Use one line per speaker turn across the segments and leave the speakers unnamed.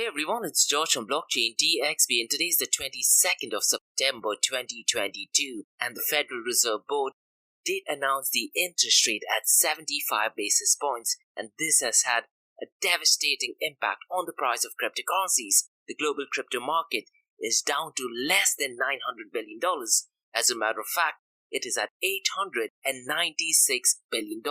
everyone, it's George from Blockchain DXB, and today is the 22nd of September 2022, and the Federal Reserve Board did announce the interest rate at 75 basis points, and this has had a devastating impact on the price of cryptocurrencies. The global crypto market is down to less than $900 billion. As a matter of fact, it is at $896 billion.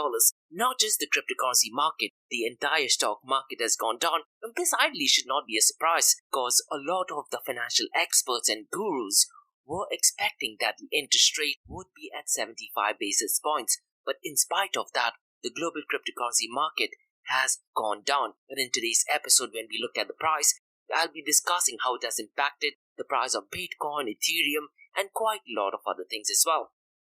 Not just the cryptocurrency market, the entire stock market has gone down. And this ideally should not be a surprise because a lot of the financial experts and gurus were expecting that the interest rate would be at 75 basis points. But in spite of that, the global cryptocurrency market has gone down. And in today's episode, when we look at the price, I'll be discussing how it has impacted the price of Bitcoin, Ethereum, and quite a lot of other things as well.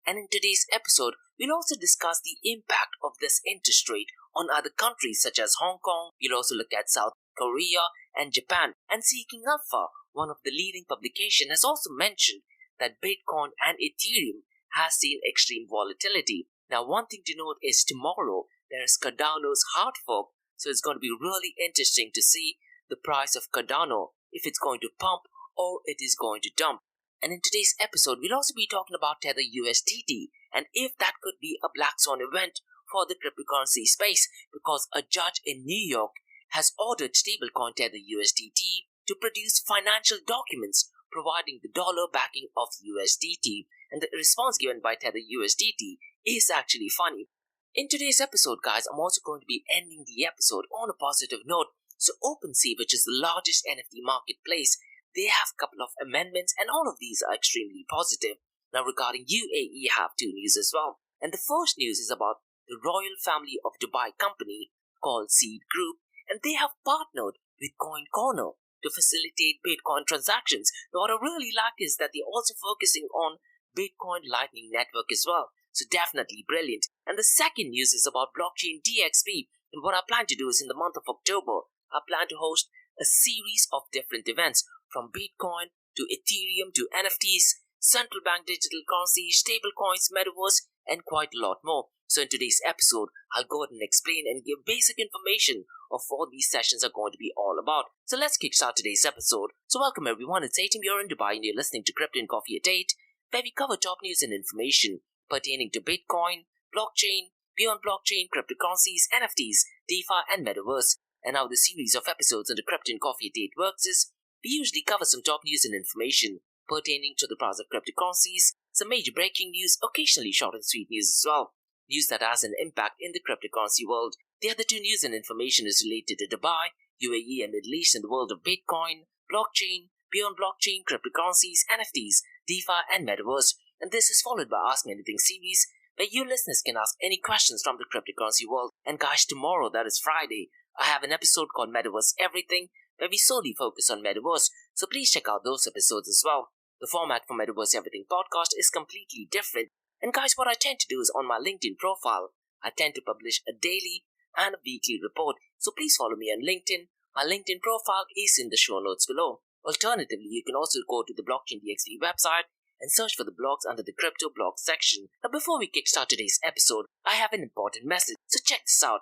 And in today's episode, we'll also discuss the impact of this interest rate on other countries such as Hong Kong. We'll also look at South Korea and Japan. And Seeking Alpha, one of the leading publications, has also mentioned that Bitcoin and Ethereum has seen extreme volatility. Now, one thing to note is tomorrow there is Cardano's hard fork, so it's going to be really interesting to see the price of Cardano, if it's going to pump or it is going to dump. And in today's episode, we'll also be talking about Tether USDT and if that could be a Black Swan event for the cryptocurrency space, because a judge in New York has ordered stablecoin Tether USDT to produce financial documents providing the dollar backing of USDT. And the response given by Tether USDT is actually funny. In today's episode, guys, I'm also going to be ending the episode on a positive note. So OpenSea, which is the largest NFT marketplace, they have a couple of amendments and all of these are extremely positive. Now regarding UAE, I have two news as well. And the first news is about the royal family of Dubai company called Seed Group, and they have partnered with CoinCorner to facilitate Bitcoin transactions. Now what I really like is that they're also focusing on Bitcoin Lightning Network as well. So definitely brilliant. And the second news is about Blockchain DXB, and what I plan to do is in the month of October, I plan to host a series of different events from Bitcoin to Ethereum to NFTs, central bank digital currencies, stablecoins, Metaverse, and quite a lot more. So in today's episode, I'll go ahead and explain and give basic information of what these sessions are going to be all about. So let's kickstart today's episode. So welcome everyone, it's 18 here in Dubai and you're listening to Crypto and Coffee at 8, where we cover top news and information pertaining to Bitcoin, blockchain, beyond blockchain, cryptocurrencies, NFTs, DeFi, and Metaverse. And how the series of episodes on the Crypto and Coffee at 8 works is, we usually cover some top news and information pertaining to the price of cryptocurrencies, some major breaking news, occasionally short and sweet news as well. News that has an impact in the cryptocurrency world. The other two news and information is related to Dubai, UAE and Middle East in the world of Bitcoin, blockchain, beyond blockchain, cryptocurrencies, NFTs, DeFi and Metaverse. And this is followed by Ask Me Anything series, where you listeners can ask any questions from the cryptocurrency world. And guys, tomorrow, that is Friday, I have an episode called Metaverse Everything, where we solely focus on Metaverse, so please check out those episodes as well. The format for Metaverse Everything podcast is completely different, and guys, what I tend to do is on my LinkedIn profile, I tend to publish a daily and a weekly report, so please follow me on LinkedIn. My LinkedIn profile is in the show notes below. Alternatively, you can also go to the Blockchain DXB website and search for the blogs under the crypto blog section. Now before we kickstart today's episode, I have an important message, so check this out.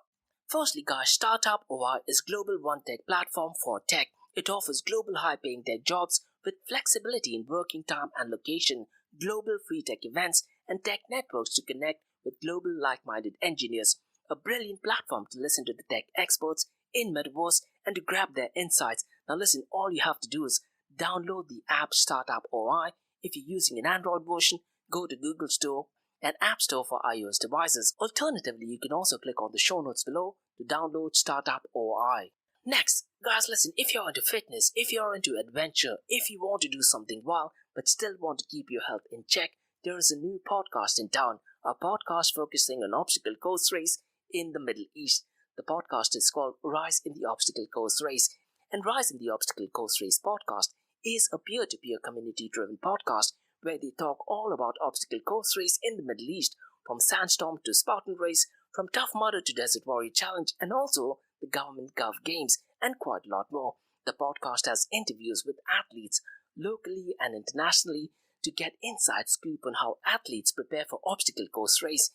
Firstly guys, Startup.to is global one-tech platform for tech. It offers global high-paying tech jobs with flexibility in working time and location, global free tech events, and tech networks to connect with global like-minded engineers. A brilliant platform to listen to the tech experts in Metaverse and to grab their insights. Now listen, all you have to do is download the app Startup.to. If you're using an Android version, go to Google Store and App Store for iOS devices. Alternatively, you can also click on the show notes below to download Startup.to. Next, guys, listen, if you're into fitness, if you're into adventure, if you want to do something wild but still want to keep your health in check, there is a new podcast in town, a podcast focusing on obstacle course race in the Middle East. The podcast is called Rise in the Obstacle Course Race, and Rise in the Obstacle Course Race podcast is a peer-to-peer community-driven podcast where they talk all about obstacle course race in the Middle East, from Sandstorm to Spartan Race, from Tough Mudder to Desert Warrior Challenge, and also the Government Gov Games, and quite a lot more. The podcast has interviews with athletes locally and internationally to get inside scoop on how athletes prepare for obstacle course race.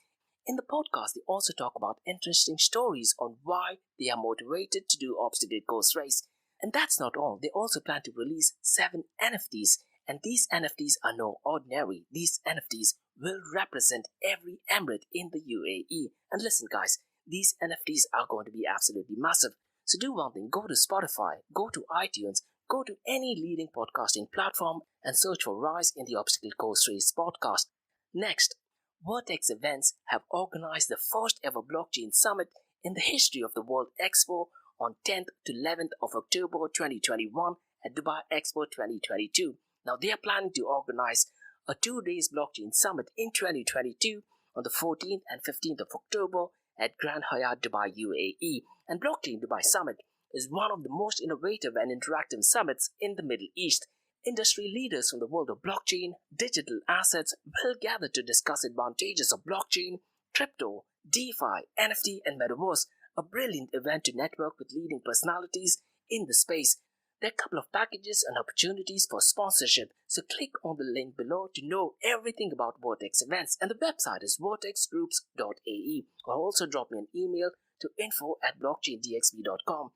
In the podcast, they also talk about interesting stories on why they are motivated to do obstacle course race. And that's not all. They also plan to release 7 NFTs. And these NFTs are no ordinary. These NFTs will represent every emirate in the UAE. And listen guys, these NFTs are going to be absolutely massive. So do one thing, go to Spotify, go to iTunes, go to any leading podcasting platform and search for Rise in the Obstacle Course Race podcast. Next, Vertex Events have organized the first ever blockchain summit in the history of the World Expo on 10th to 11th of October 2021 at Dubai Expo 2022. Now they are planning to organize a 2 days blockchain summit in 2022 on the 14th and 15th of October at Grand Hyatt Dubai UAE. And Blockchain Dubai Summit is one of the most innovative and interactive summits in the Middle East. Industry leaders from the world of blockchain, digital assets will gather to discuss advantages of blockchain, crypto, DeFi, NFT and Metaverse, a brilliant event to network with leading personalities in the space. There are a couple of packages and opportunities for sponsorship, so click on the link below to know everything about Vertex Events, and the website is vertexgroups.ae, or also drop me an email to info@blockchaindxb.com.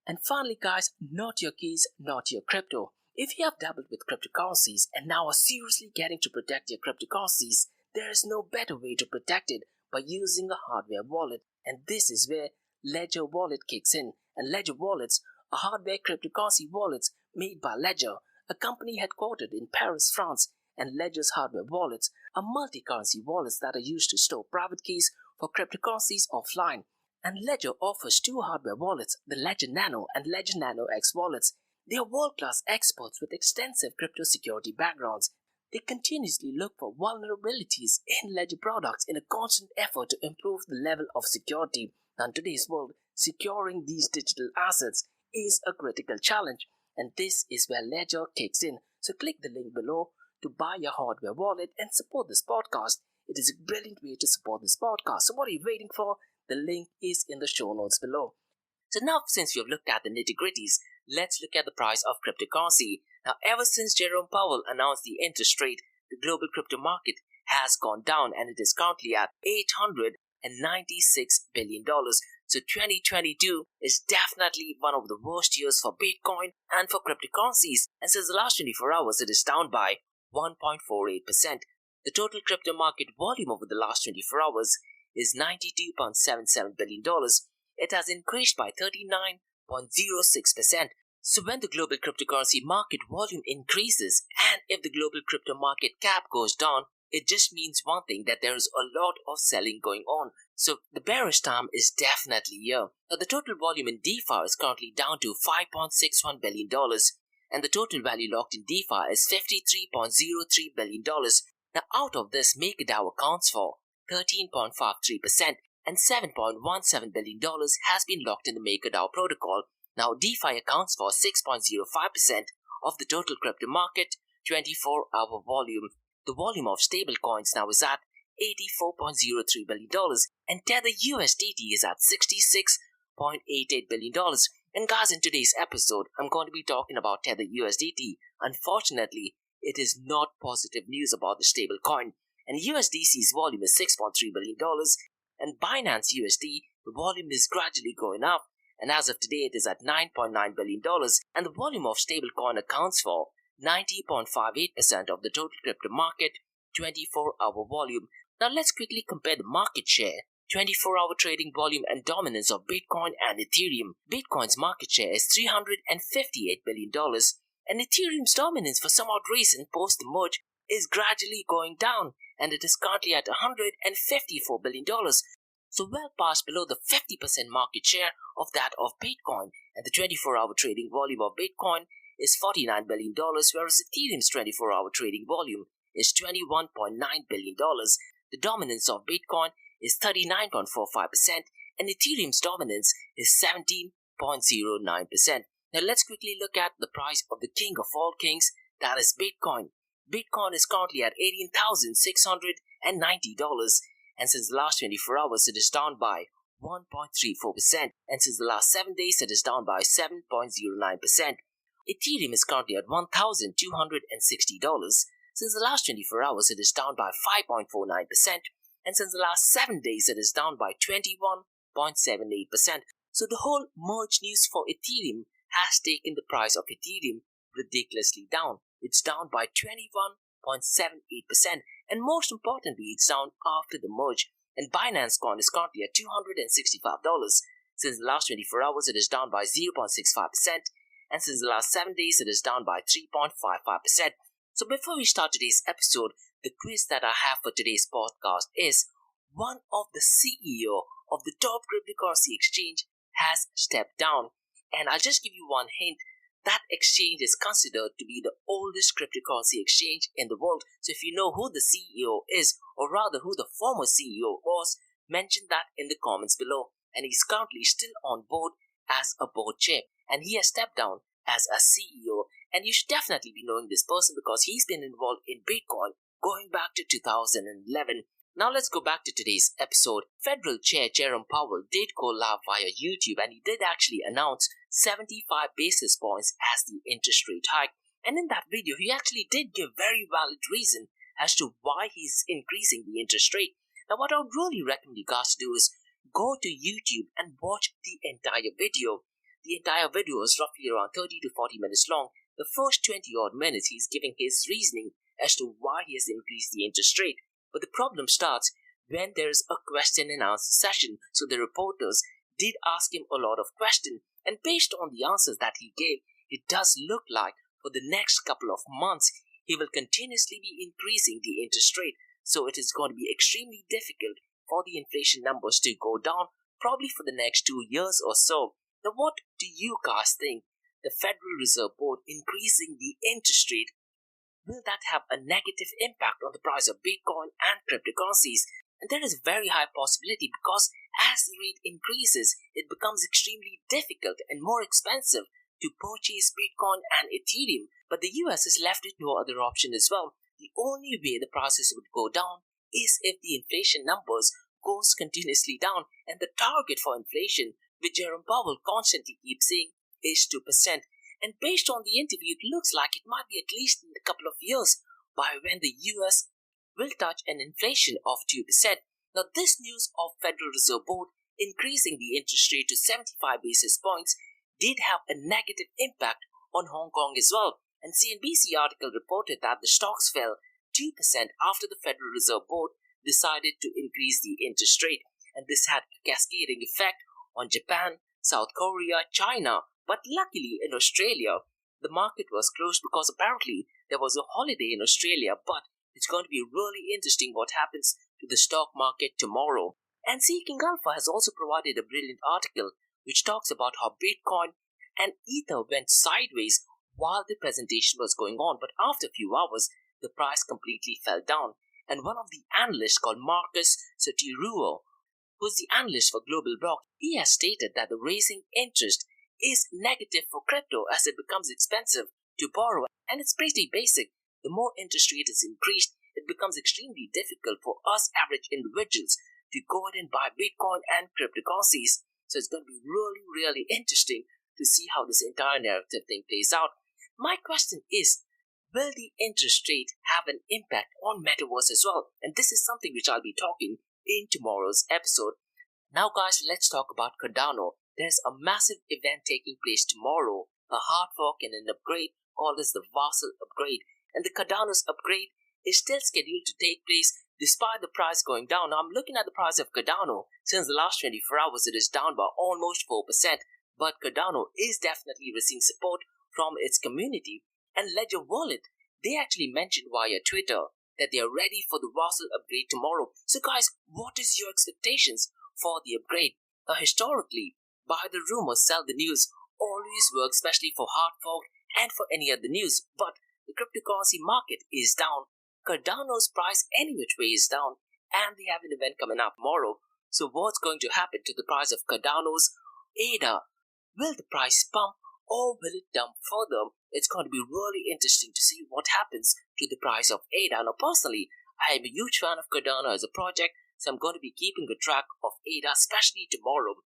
And finally guys, not your keys, not your crypto. If you have dabbled with cryptocurrencies and now are seriously getting to protect your cryptocurrencies, there is no better way to protect it by using a hardware wallet, and this is where Ledger Wallet kicks in. And Ledger Wallets are hardware cryptocurrency wallets made by Ledger, a company headquartered in Paris, France. And Ledger's hardware wallets are multi-currency wallets that are used to store private keys for cryptocurrencies offline. And Ledger offers 2 hardware wallets, the Ledger Nano and Ledger Nano X wallets. They are world-class experts with extensive crypto security backgrounds. They continuously look for vulnerabilities in Ledger products in a constant effort to improve the level of security. Now, in today's world, securing these digital assets is a critical challenge, and this is where Ledger kicks in. So click the link below to buy your hardware wallet and support this podcast. It is a brilliant way to support this podcast. So what are you waiting for? The link is in the show notes below. So now, since you've looked at the nitty-gritties, let's look at the price of cryptocurrency. Now, ever since Jerome Powell announced the interest rate, the global crypto market has gone down and it is currently at $896 billion. So 2022 is definitely one of the worst years for Bitcoin and for cryptocurrencies. And since the last 24 hours, it is down by 1.48%. The total crypto market volume over the last 24 hours is $92.77 billion. It has increased by 39.06%. So when the global cryptocurrency market volume increases and if the global crypto market cap goes down, it just means one thing, that there is a lot of selling going on. So the bearish time is definitely here. Now the total volume in DeFi is currently down to $5.61 billion and the total value locked in DeFi is $53.03 billion. Now out of this, MakerDAO accounts for 13.53% and $7.17 billion has been locked in the MakerDAO protocol. Now DeFi accounts for 6.05% of the total crypto market 24-hour volume. The volume of stablecoins now is at $84.03 billion and Tether USDT is at $66.88 billion. And guys, in today's episode, I'm going to be talking about Tether USDT. Unfortunately, it is not positive news about the stablecoin. And USDC's volume is $6.3 billion and Binance USD, the volume is gradually going up. And as of today, it is at $9.9 billion and the volume of stablecoin accounts for 90.58% of the total crypto market 24-hour volume. Now let's quickly compare the market share, 24-hour trading volume and dominance of Bitcoin and Ethereum. Bitcoin's market share is $358 billion and Ethereum's dominance for some odd reason post the merge is gradually going down and it is currently at $154 billion. So well past below the 50% market share of that of Bitcoin, and the 24-hour trading volume of Bitcoin is $49 billion, whereas Ethereum's 24-hour trading volume is $21.9 billion. The dominance of Bitcoin is 39.45% and Ethereum's dominance is 17.09%. Now let's quickly look at the price of the king of all kings, that is Bitcoin. Bitcoin is currently at $18,690 and since the last 24 hours it is down by 1.34% and since the last 7 days it is down by 7.09%. Ethereum is currently at $1,260. Since the last 24 hours it is down by 5.49% and since the last 7 days it is down by 21.78%. So the whole merge news for Ethereum has taken the price of Ethereum ridiculously down. It's down by 21.78%, and most importantly, it's down after the merge. And Binance Coin is currently at $265. Since the last 24 hours, it is down by 0.65%, and since the last 7 days, it is down by 3.55%. So before we start today's episode, the quiz that I have for today's podcast is, one of the CEO of the top cryptocurrency exchange has stepped down. And I'll just give you one hint. That exchange is considered to be the oldest cryptocurrency exchange in the world. So if you know who the CEO is, or rather who the former CEO was, mention that in the comments below. And he's currently still on board as a board chair. And he has stepped down as a CEO. And you should definitely be knowing this person because he's been involved in Bitcoin going back to 2011. Now let's go back to today's episode. Federal Chair Jerome Powell did go live via YouTube, and he did actually announce 75 basis points as the interest rate hike. And in that video, he actually did give very valid reason as to why he's increasing the interest rate. Now what I would really recommend you guys to do is go to YouTube and watch the entire video. The entire video is roughly around 30 to 40 minutes long. The first 20 odd minutes, he's giving his reasoning as to why he has increased the interest rate. But the problem starts when there's a question and answer session. So the reporters did ask him a lot of questions, and based on the answers that he gave, it does look like for the next couple of months, he will continuously be increasing the interest rate. So it is going to be extremely difficult for the inflation numbers to go down, probably for the next 2 years or so. Now what do you guys think? The Federal Reserve Board increasing the interest rate, will that have a negative impact on the price of Bitcoin and cryptocurrencies? And there is a very high possibility because as the rate increases, it becomes extremely difficult and more expensive to purchase Bitcoin and Ethereum. But the US is left with no other option as well. The only way the prices would go down is if the inflation numbers goes continuously down, and the target for inflation, which Jerome Powell constantly keeps saying, is 2%. And based on the interview, it looks like it might be at least in a couple of years by when the US will touch an inflation of 2%. Now this news of Federal Reserve Board increasing the interest rate to 75 basis points did have a negative impact on Hong Kong as well. And CNBC article reported that the stocks fell 2% after the Federal Reserve Board decided to increase the interest rate. And this had a cascading effect on Japan, South Korea, China. But luckily in Australia, the market was closed because apparently there was a holiday in Australia. But it's going to be really interesting what happens to the stock market tomorrow. And Seeking Alpha has also provided a brilliant article which talks about how Bitcoin and Ether went sideways while the presentation was going on. But after a few hours, the price completely fell down. And one of the analysts called Marcus Sotiruo, who's the analyst for Global Block, he has stated that the raising interest is negative for crypto as it becomes expensive to borrow. And it's pretty basic. The more interest rate is increased, it becomes extremely difficult for us average individuals to go ahead and buy Bitcoin and cryptocurrencies. So it's going to be really, really interesting to see how this entire narrative thing plays out. My question is, will the interest rate have an impact on Metaverse as well? And this is something which I'll be talking in tomorrow's episode. Now guys, let's talk about Cardano. There's a massive event taking place tomorrow, a hard fork and an upgrade called as the Vassal upgrade. And the Cardano's upgrade is still scheduled to take place despite the price going down. Now I'm looking at the price of Cardano. Since the last 24 hours, it is down by almost 4%. But Cardano is definitely receiving support from its community. And Ledger Wallet, they actually mentioned via Twitter that they are ready for the Vassal upgrade tomorrow. So guys, what is your expectations for the upgrade? Now historically, buy the rumor, sell the news always works, especially for hard fork and for any other news. But the cryptocurrency market is down. Cardano's price any which way is down, and they have an event coming up tomorrow. So what's going to happen to the price of Cardano's ADA? Will the price pump or will it dump further? It's going to be really interesting to see what happens to the price of ADA. Now personally, I am a huge fan of Cardano as a project, so I'm going to be keeping a track of ADA, especially tomorrow.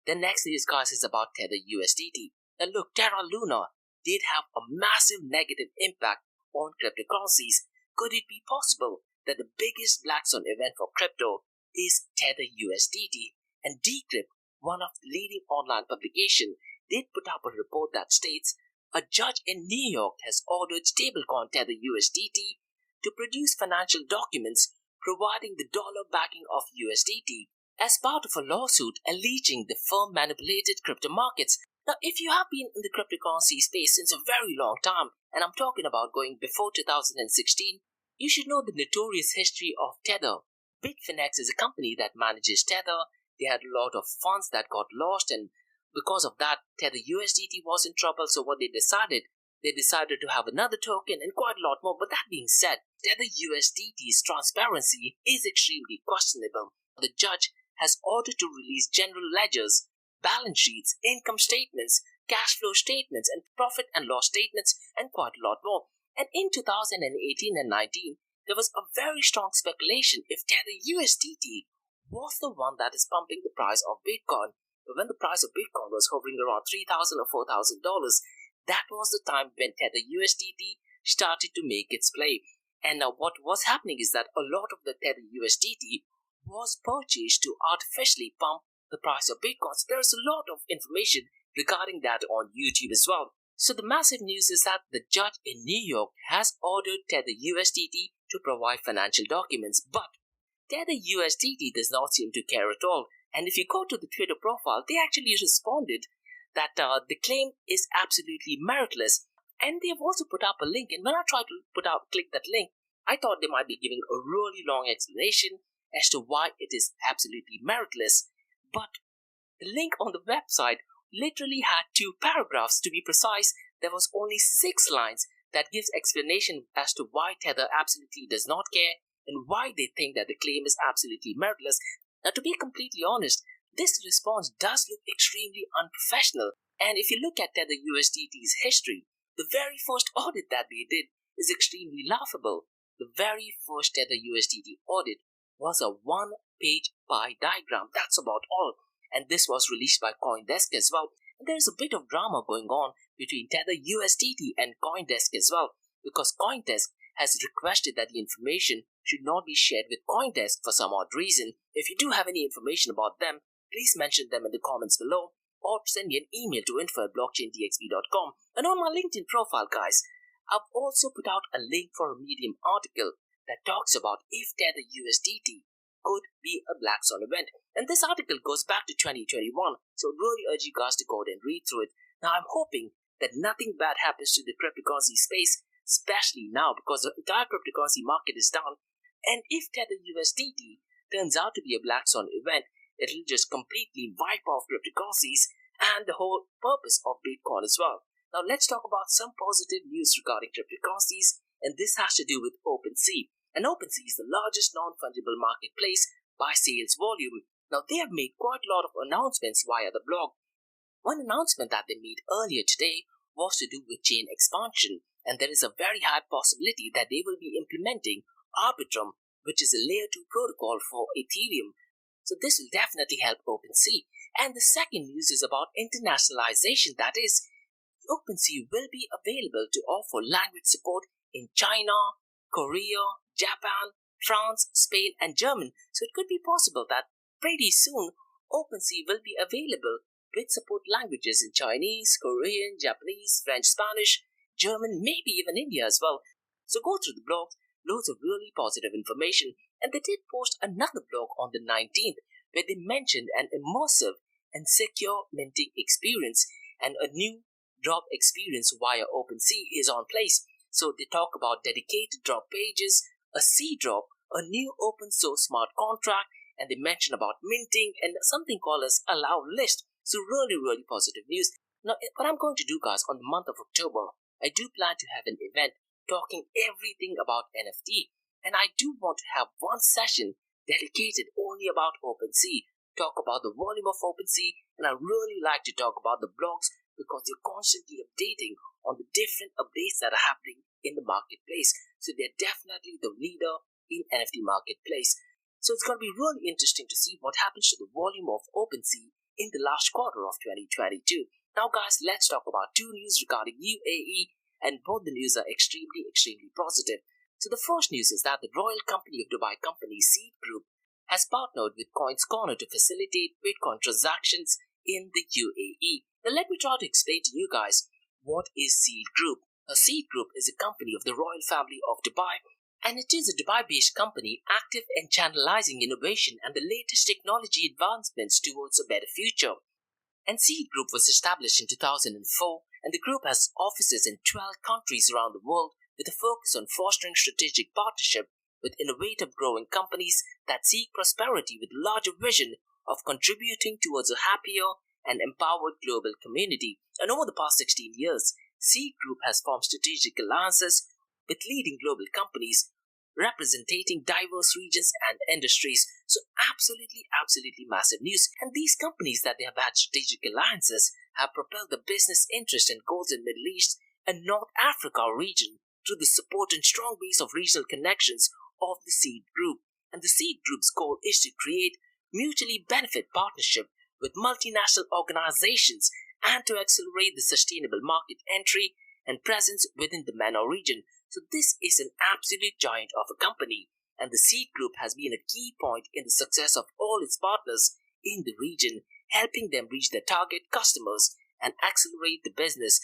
The next news, guys, is about Tether USDT. Now look, Terra Luna did have a massive negative impact on cryptocurrencies. Could it be possible that the biggest Black Swan event for crypto is Tether USDT? And Decrypt, one of the leading online publications, did put up a report that states a judge in New York has ordered stablecoin Tether USDT to produce financial documents providing the dollar backing of USDT as part of a lawsuit alleging the firm manipulated crypto markets. Now, if you have been in the cryptocurrency space since a very long time, and I'm talking about going before 2016, you should know the notorious history of Tether. Bitfinex is a company that manages Tether. They had a lot of funds that got lost, and because of that, Tether USDT was in trouble. So what they decided to have another token and quite a lot more. But that being said, Tether USDT's transparency is extremely questionable. The judge has ordered to release general ledgers, balance sheets, income statements, cash flow statements, and profit and loss statements, and quite a lot more. And in 2018 and 19, there was a very strong speculation if Tether USDT was the one that is pumping the price of Bitcoin. But when the price of Bitcoin was hovering around $3,000 or $4,000, that was the time when Tether USDT started to make its play. And now what was happening is that a lot of the Tether USDT was purchased to artificially pump the price of Bitcoin. So there's a lot of information regarding that on YouTube as well. So the massive news is that the judge in New York has ordered Tether USDT to provide financial documents, but Tether USDT does not seem to care at all. And if you go to the Twitter profile, they actually responded that the claim is absolutely meritless. And they have also put up a link. And when I tried to click that link, I thought they might be giving a really long explanation as to why it is absolutely meritless. But the link on the website literally had 2 paragraphs. To be precise, there was only 6 lines that gives explanation as to why Tether absolutely does not care and why they think that the claim is absolutely meritless. Now, to be completely honest, this response does look extremely unprofessional. And if you look at Tether USDT's history, the very first audit that they did is extremely laughable. The very first Tether USDT audit was a 1-page pie diagram. That's about all. And this was released by CoinDesk as well. And there is a bit of drama going on between Tether USDT and CoinDesk as well, because CoinDesk has requested that the information should not be shared with CoinDesk for some odd reason. If you do have any information about them, please mention them in the comments below or send me an email to info@blockchaindxb.com. And on my LinkedIn profile, guys, I've also put out a link for a Medium article that talks about if Tether USDT could be a Black Swan event. And this article goes back to 2021, so I really urge you guys to go ahead and read through it. Now, I'm hoping that nothing bad happens to the cryptocurrency space, especially now because the entire cryptocurrency market is down. And if Tether USDT turns out to be a Black Swan event, it'll just completely wipe off cryptocurrencies and the whole purpose of Bitcoin as well. Now, let's talk about some positive news regarding cryptocurrencies, and this has to do with OpenSea. And OpenSea is the largest non-fungible marketplace by sales volume. Now, they have made quite a lot of announcements via the blog. One announcement that they made earlier today was to do with chain expansion, and there is a very high possibility that they will be implementing Arbitrum, which is a layer 2 protocol for Ethereum. So this will definitely help OpenSea. And the second news is about internationalization. That is, OpenSea will be available to offer language support in China, Korea, Japan, France, Spain, and German. So it could be possible that pretty soon OpenSea will be available with support languages in Chinese, Korean, Japanese, French, Spanish, German, maybe even India as well. So go through the blog, loads of really positive information. And they did post another blog on the 19th where they mentioned an immersive and secure minting experience, and a new drop experience via OpenSea is on place. So they talk about dedicated drop pages, a sea drop, a new open source smart contract, and they mention about minting and something called as allow list. So really positive news. Now, what I'm going to do, guys, on the month of October, I do plan to have an event talking everything about NFT, and I do want to have one session dedicated only about OpenSea, talk about the volume of OpenSea, and I really like to talk about the blogs because they're constantly updating on the different updates that are happening in the marketplace. So they're definitely the leader in NFT marketplace. So it's going to be really interesting to see what happens to the volume of OpenSea in the last quarter of 2022. Now, guys, let's talk about 2 news regarding UAE, and both the news are extremely positive. So the first news is that the royal company of Dubai company Seed Group has partnered with CoinCorner to facilitate Bitcoin transactions in the UAE. Now let me try to explain to you guys what is Seed Group. A Seed Group is a company of the royal family of Dubai, and it is a Dubai-based company active in channelizing innovation and the latest technology advancements towards a better future. And Seed Group was established in 2004, and the group has offices in 12 countries around the world with a focus on fostering strategic partnership with innovative growing companies that seek prosperity with a larger vision of contributing towards a happier and empowered global community. And over the past 16 years, Seed Group has formed strategic alliances with leading global companies representing diverse regions and industries. So absolutely massive news. And these companies that they have had strategic alliances have propelled the business interest and goals in Middle East and North Africa region through the support and strong base of regional connections of the Seed Group. And the Seed Group's goal is to create mutually benefit partnership with multinational organizations and to accelerate the sustainable market entry and presence within the MENA region. So this is an absolute giant of a company, and the Seed Group has been a key point in the success of all its partners in the region, helping them reach their target customers and accelerate the business.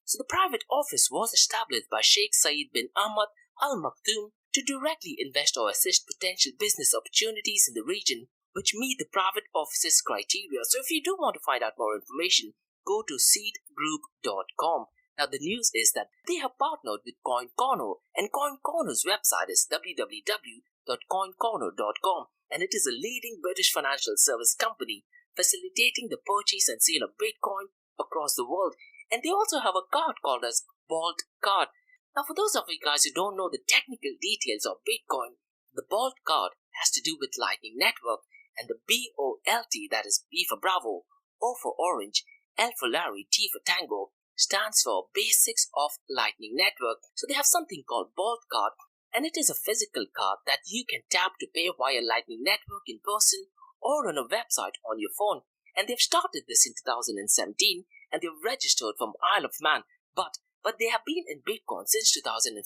So the private office was established by Sheikh Zayed bin Ahmad Al Maktoum to directly invest or assist potential business opportunities in the region which meet the private office's criteria. So if you do want to find out more information, go to seedgroup.com. Now the news is that they have partnered with CoinCorner, and CoinCorner's website is www.coincorner.com, and it is a leading British financial service company facilitating the purchase and sale of Bitcoin across the world. And they also have a card called as Vault Card. Now for those of you guys who don't know the technical details of Bitcoin, the Vault Card has to do with Lightning Network, and the BOLT, that is B for Bravo, O for Orange, L for Larry, T for Tango, stands for Basics of Lightning Network. So they have something called Vault Card, and it is a physical card that you can tap to pay via Lightning Network in person or on a website on your phone. And they've started this in 2017, and they've registered from Isle of Man, but they have been in Bitcoin since 2014.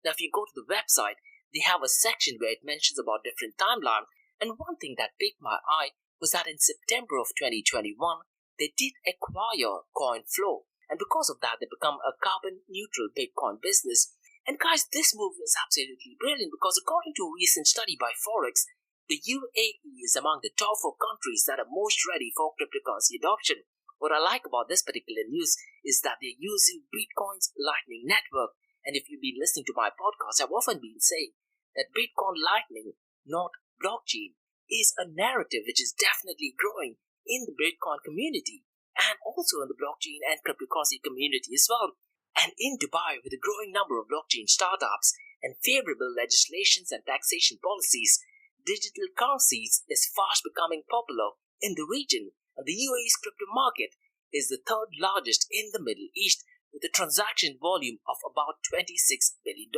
Now if you go to the website, they have a section where it mentions about different timeline, and one thing that piqued my eye was that in September of 2021, they did acquire CoinFlow, and because of that, they become a carbon-neutral Bitcoin business. And guys, this move is absolutely brilliant because according to a recent study by Forex, the UAE is among the top 4 countries that are most ready for cryptocurrency adoption. What I like about this particular news is that they're using Bitcoin's Lightning Network. And if you've been listening to my podcast, I've often been saying that Bitcoin Lightning, not blockchain, is a narrative which is definitely growing in the Bitcoin community and also in the blockchain and cryptocurrency community as well. And in Dubai, with a growing number of blockchain startups and favorable legislations and taxation policies, digital currencies is fast becoming popular in the region. And the UAE's crypto market is the 3rd largest in the Middle East with a transaction volume of about $26 billion.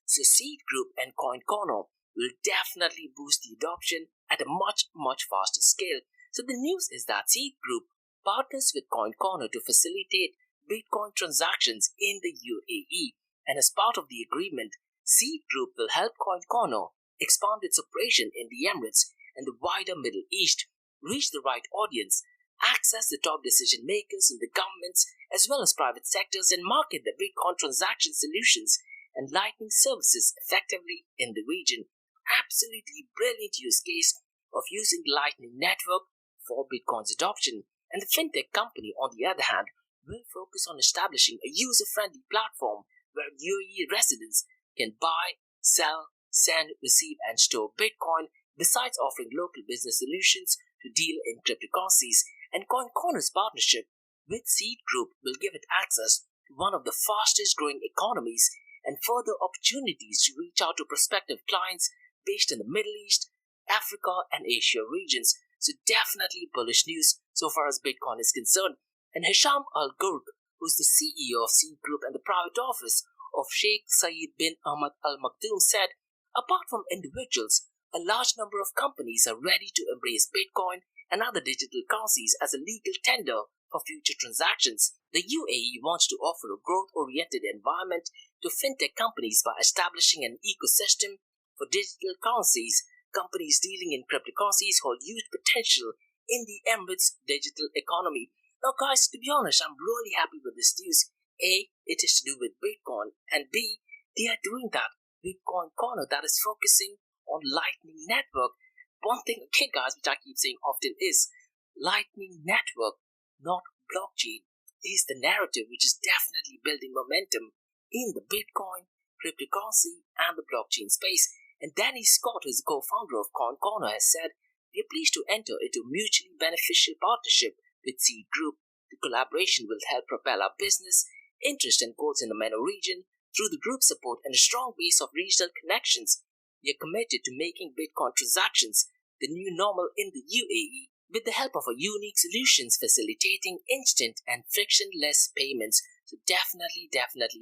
So Seed Group and CoinCorner will definitely boost the adoption at a much faster scale. So the news is that Seed Group partners with CoinCorner to facilitate Bitcoin transactions in the UAE. And as part of the agreement, Seed Group will help CoinCorner expand its operation in the Emirates and the wider Middle East, reach the right audience, access the top decision makers in the governments as well as private sectors, and market the Bitcoin transaction solutions and Lightning services effectively in the region. Absolutely brilliant use case of using Lightning Network for Bitcoin's adoption. And the fintech company, on the other hand, will focus on establishing a user-friendly platform where UAE residents can buy, sell, send, receive, and store Bitcoin, besides offering local business solutions to deal in cryptocurrencies. And CoinCorner's partnership with Seed Group will give it access to one of the fastest growing economies and further opportunities to reach out to prospective clients based in the Middle East, Africa, and Asia regions. So definitely bullish news so far as Bitcoin is concerned. And Hisham Al Ghurq, who's the CEO of Seed Group and the private office of Sheikh Zayed bin Ahmad Al Maktoum, said, apart from individuals, a large number of companies are ready to embrace Bitcoin and other digital currencies as a legal tender for future transactions. The UAE wants to offer a growth-oriented environment to fintech companies by establishing an ecosystem for digital currencies. Companies dealing in cryptocurrencies hold huge potential in the Emirates digital economy. Now guys, to be honest, I'm really happy with this news. A, it is to do with Bitcoin, and B, they are doing that with CoinCorner that is focusing on Lightning Network. One thing again guys, which I keep saying often is Lightning Network, not blockchain, is the narrative which is definitely building momentum in the Bitcoin, cryptocurrency, and the blockchain space. And Danny Scott, who is the co-founder of CoinCorner, has said, "We are pleased to enter into a mutually beneficial partnership with Seed Group. The collaboration will help propel our business, interest, and goals in the MENA region through the group's support and a strong base of regional connections. We are committed to making Bitcoin transactions the new normal in the UAE with the help of our unique solutions facilitating instant and frictionless payments." So definitely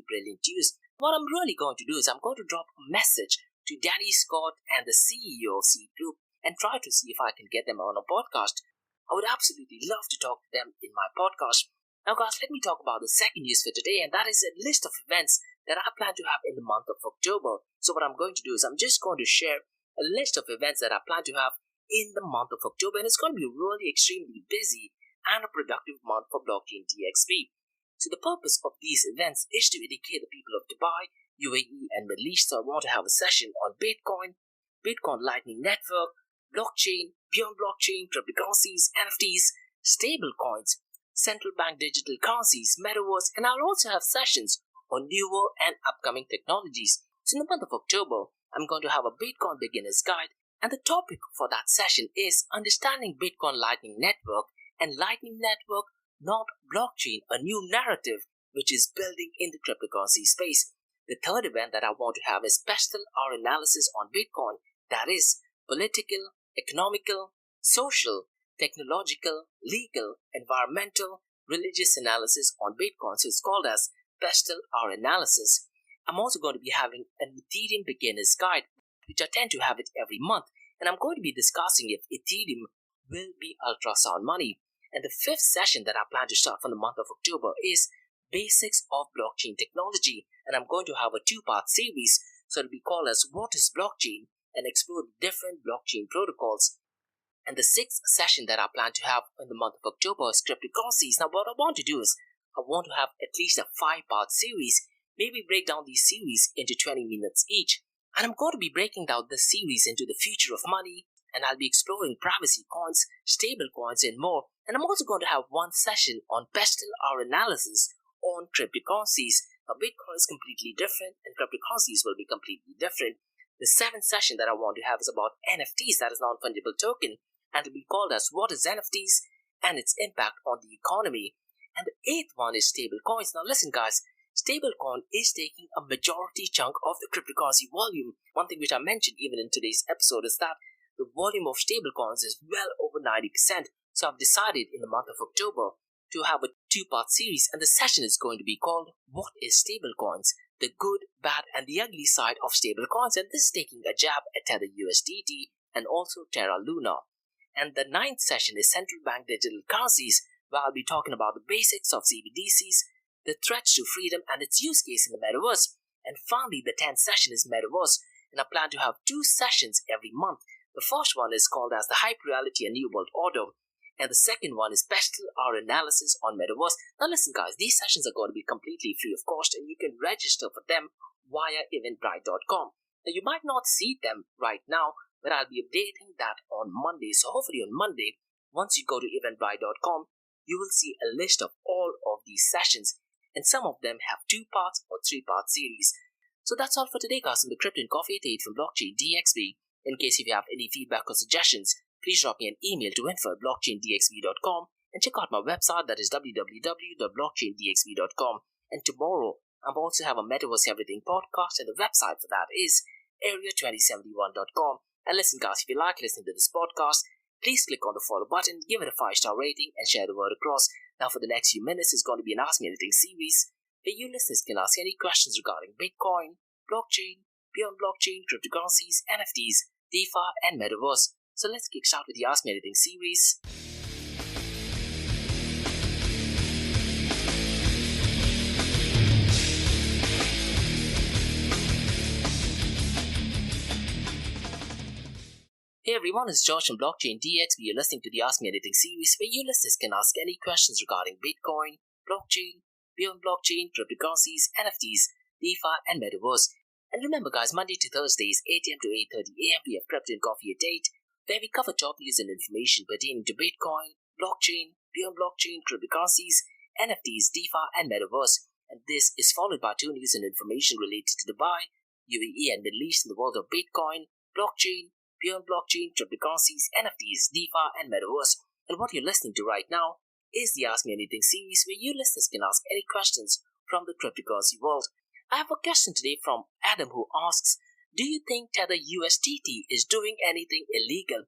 brilliant news. What I'm really going to do is I'm going to drop a message to Danny Scott and the CEO of Seed Group and try to see if I can get them on a podcast. I would absolutely love to talk to them in my podcast. Now guys, let me talk about the second news for today, and that is a list of events that I plan to have in the month of October. So what I'm going to do is I'm just going to share a list of events that I plan to have in the month of October, and it's going to be really extremely busy and a productive month for Blockchain DXB. So the purpose of these events is to educate the people of Dubai, UAE, and Middle East. So I want to have a session on Bitcoin, Bitcoin Lightning Network, blockchain, beyond blockchain, cryptocurrencies, NFTs, stablecoins, central bank digital currencies, Metaverse, and I'll also have sessions on newer and upcoming technologies. So in the month of October, I'm going to have a Bitcoin beginner's guide, and the topic for that session is understanding Bitcoin Lightning Network and Lightning Network, not blockchain, a new narrative which is building in the cryptocurrency space. The third event that I want to have is Pestle, our analysis on Bitcoin, that is political, economical, social, technological, legal, environmental, religious analysis on Bitcoin. So it's called as Pestle, our analysis. I'm also going to be having an Ethereum beginner's guide, which I tend to have it every month, and I'm going to be discussing if Ethereum will be ultrasound money. And the fifth session that I plan to start from the month of October is Basics of Blockchain Technology, and I'm going to have a two-part series, so it'll be called as What is Blockchain, and explore the different blockchain protocols. And the sixth session that I plan to have in the month of October is cryptocurrencies. Now what I want to do is I want to have at least a 5-part series, maybe break down these series into 20 minutes each. And I'm going to be breaking down the series into the future of money, and I'll be exploring privacy coins, stable coins, and more. And I'm also going to have one session on Pestle, our analysis on cryptocurrencies. Now Bitcoin is completely different and cryptocurrencies will be completely different. The seventh session that I want to have is about NFTs, that is non-fungible token, and it'll be called as What is NFTs and its impact on the economy. And the eighth one is stable coins. Now listen guys, stablecoin is taking a majority chunk of the cryptocurrency volume. One thing which I mentioned even in today's episode is that the volume of stablecoins is well over 90%. So I've decided in the month of October to have a two-part series, and the session is going to be called What is Stablecoins? The good, bad, and the ugly side of stablecoins, and this is taking a jab at Tether USDT and also Terra Luna. And the ninth session is Central Bank Digital Currencies, where I'll be talking about the basics of CBDCs, the threats to freedom and its use case in the Metaverse. And finally, the 10th session is Metaverse, and I plan to have 2 sessions every month. The first one is called as the Hype Reality and New World Order, and the second one is Pestle, our analysis on Metaverse. Now listen guys, these sessions are going to be completely free of cost, and you can register for them via eventbrite.com. Now you might not see them right now, but I'll be updating that on Monday. So hopefully on Monday, once you go to eventbrite.com, you will see a list of all of these sessions, and some of them have 2 parts or 3-part series. So that's all for today guys on the Crypto and Coffee at 8 from Blockchain DXB. In case if you have any feedback or suggestions, please drop me an email to info@blockchaindxb.com and check out my website, that is www.blockchaindxb.com. And tomorrow, I'm also have a Metaverse Everything podcast, and the website for that is area2071.com. And listen guys, if you like listening to this podcast, please click on the follow button, give it a 5-star rating, and share the word across. Now for the next few minutes, it's going to be an Ask Me Anything series, where you listeners can ask any questions regarding Bitcoin, blockchain, beyond blockchain, cryptocurrencies, NFTs, DeFi, and Metaverse. So let's kickstart with the Ask Me Anything series. Hey everyone, it's George from Blockchain.to. You're listening to the Ask Me Anything series where you listeners can ask any questions regarding Bitcoin, blockchain, beyond blockchain, cryptocurrencies, NFTs, DeFi, and Metaverse. And remember guys, Monday to Thursdays, 8 am to 8:30 am, we have Crypto and Coffee a date where we cover top news and information pertaining to Bitcoin, blockchain, beyond blockchain, cryptocurrencies, NFTs, DeFi, and Metaverse. And this is followed by 2 news and information related to Dubai, UAE, and Middle East in the world of Bitcoin, blockchain, beyond blockchain, cryptocurrencies, NFTs, DeFi, and Metaverse. And what you're listening to right now is the Ask Me Anything series where you listeners can ask any questions from the cryptocurrency world. I have a question today from Adam who asks, do you think Tether USDT is doing anything illegal?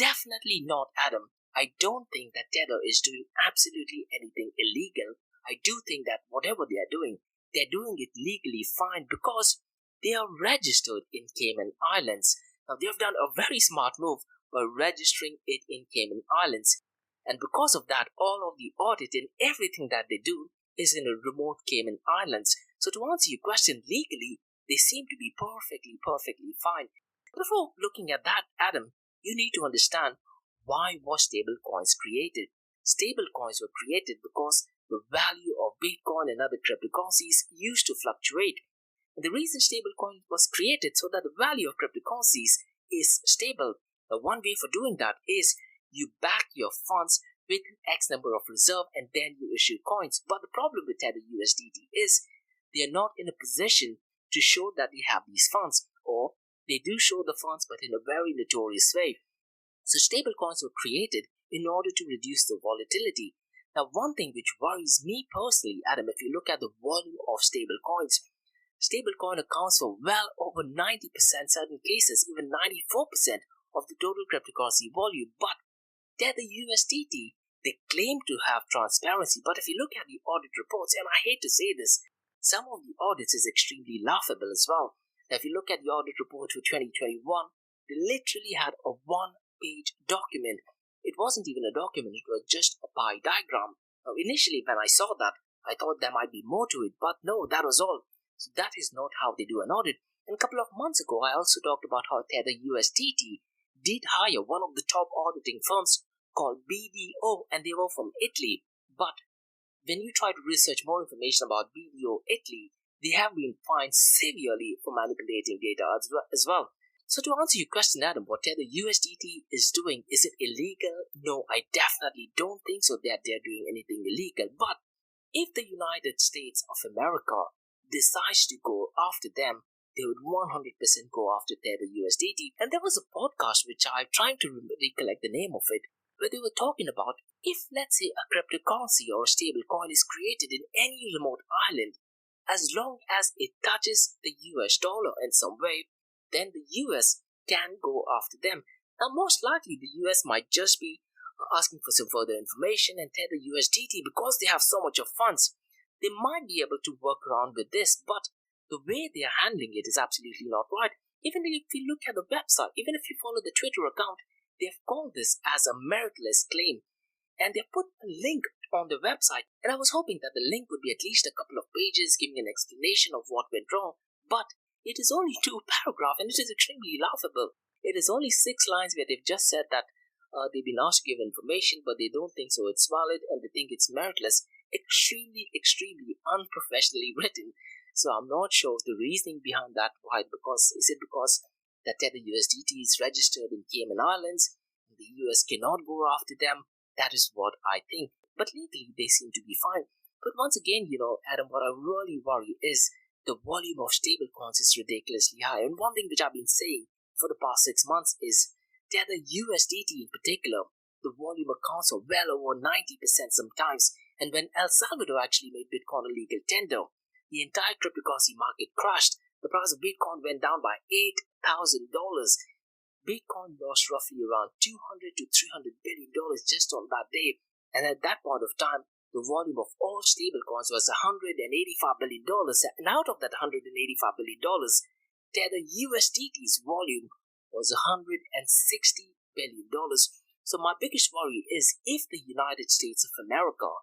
Definitely not, Adam. I don't think that Tether is doing absolutely anything illegal. I do think that whatever they are doing, they're doing it legally fine because they are registered in Cayman Islands. Now, they've done a very smart move by registering it in Cayman Islands. And because of that, all of the audit and everything that they do is in a remote Cayman Islands. So to answer your question, legally, they seem to be perfectly fine. Before looking at that, Adam, you need to understand why was stablecoins created. Stablecoins were created because the value of Bitcoin and other cryptocurrencies used to fluctuate. The reason stablecoin was created so that the value of cryptocurrencies is stable. The one way for doing that is you back your funds with an X number of reserve and then you issue coins. But the problem with Tether USDT is they are not in a position to show that they have these funds, or they do show the funds but in a very notorious way. So stablecoins were created in order to reduce the volatility. Now, one thing which worries me personally, Adam, if you look at the volume of stablecoins, stablecoin accounts for well over 90%, certain cases even 94% of the total cryptocurrency volume. But Tether USDT, they claim to have transparency. But if you look at the audit reports, and I hate to say this, some of the audits is extremely laughable as well. Now, if you look at the audit report for 2021, they literally had a one-page document. It wasn't even a document, it was just a pie diagram. Now, initially when I saw that, I thought there might be more to it, but no, that was all. So that is not how they do an audit. And a couple of months ago, I also talked about how Tether USDT did hire one of the top auditing firms called BDO, and they were from Italy. But when you try to research more information about BDO Italy, they have been fined severely for manipulating data as well. So to answer your question, Adam, what Tether USDT is doing, is it illegal? No, I definitely don't think so that they're doing anything illegal. But if the United States of America decides to go after them, they would 100% go after Tether USDT. And there was a podcast which I'm trying to recollect the name of it, where they were talking about if, let's say, a cryptocurrency or a stable coin is created in any remote island, as long as it touches the US dollar in some way, then the US can go after them. Now, most likely the US might just be asking for some further information, and Tether USDT, because they have so much of funds, they might be able to work around with this, but the way they are handling it is absolutely not right. Even if you look at the website, even if you follow the Twitter account, they've called this as a meritless claim. And they've put a link on the website, and I was hoping that the link would be at least a couple of pages giving an explanation of what went wrong, but it is only 2 paragraphs, and it is extremely laughable. It is only 6 lines where they've just said that they've been asked to give information, but they don't think so it's valid, and they think it's meritless. Extremely unprofessionally written. So I'm not sure of the reasoning behind that. Why? Is it because that Tether USDT is registered in Cayman Islands and the US cannot go after them? That is what I think. But legally they seem to be fine. But once again, Adam, what I really worry is the volume of stablecoins is ridiculously high. And one thing which I've been saying for the past 6 months is Tether USDT in particular, the volume accounts for well over 90% sometimes. And when El Salvador actually made Bitcoin a legal tender, the entire cryptocurrency market crashed. The price of Bitcoin went down by $8,000. Bitcoin lost roughly around $200 to $300 billion just on that day. And at that point of time, the volume of all stablecoins was $185 billion. And out of that $185 billion, Tether USDT's volume was $160 billion. So my biggest worry is if the United States of America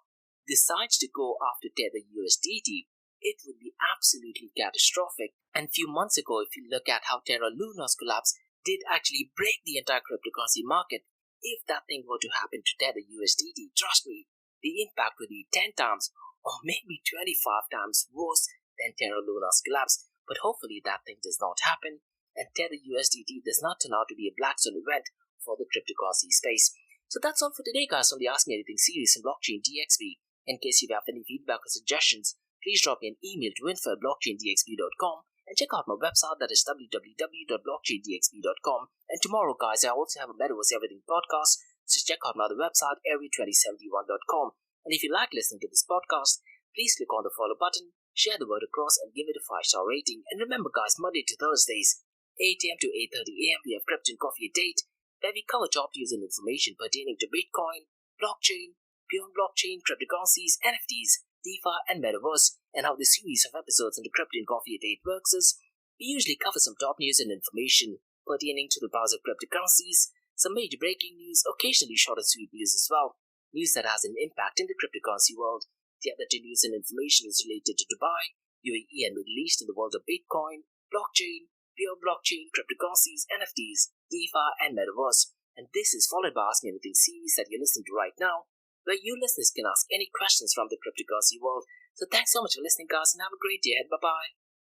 decides to go after Tether USDT, it would be absolutely catastrophic. And a few months ago, if you look at how Terra Luna's collapsed, did actually break the entire cryptocurrency market. If that thing were to happen to Tether USDT, trust me, the impact would be 10 times or maybe 25 times worse than Terra Luna's collapse. But hopefully that thing does not happen, and Tether USDT does not turn out to be a Black Swan event for the cryptocurrency space. So that's all for today, guys, on the Ask Me Anything series in Blockchain DXB. In case you have any feedback or suggestions, please drop me an email to info@blockchaindxb.com and check out my website, that is www.blockchaindxb.com. And tomorrow, guys, I also have a Metaverse Everything podcast, so check out my other website, area2071.com. And if you like listening to this podcast, please click on the follow button, share the word across, and give it a 5-star rating. And remember, guys, Monday to Thursdays, 8 a.m. to 8:30 a.m., we have Crypto and Coffee a Date, where we cover top news and information pertaining to Bitcoin, blockchain, beyond blockchain, cryptocurrencies, NFTs, DeFi, and Metaverse. And how the series of episodes on the Crypto and Coffee a Date works is, we usually cover some top news and information pertaining to the browser cryptocurrencies, some major breaking news, occasionally short and sweet news as well, news that has an impact in the cryptocurrency world. The other two news and information is related to Dubai, UAE, and Middle East in the world of Bitcoin, blockchain, pure blockchain, cryptocurrencies, NFTs, DeFi, and Metaverse. And this is followed by Ask Me Anything series that you're listening to right now, where you listeners can ask any questions from the cryptocurrency world. So thanks so much for listening, guys, and have a great day ahead. Bye-bye.